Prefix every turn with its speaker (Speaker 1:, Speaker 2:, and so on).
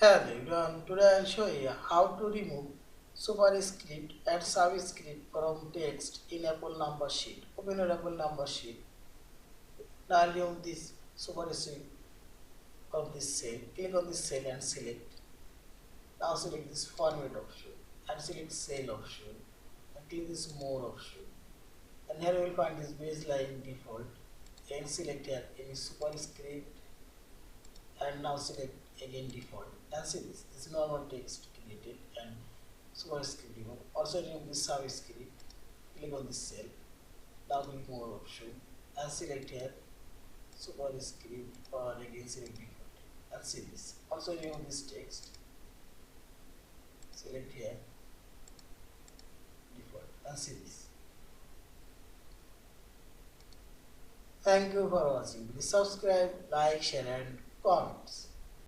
Speaker 1: Hello everyone, today I will show you how to remove superscript and subscript from text in Apple number sheet. Open your Apple number sheet. Now remove this superscript from this cell. Click on this cell and select. Now select this format option and select cell option and click this more option. And here you will find this baseline default and select here any superscript and now select again default and see this normal text created and superscript remove. Also remove this subscript. Click on this cell. Now click more option and select here superscript or again select default and see this. Also remove this text. Select here default and see this. Thank you for watching. Please subscribe, like, share and comments.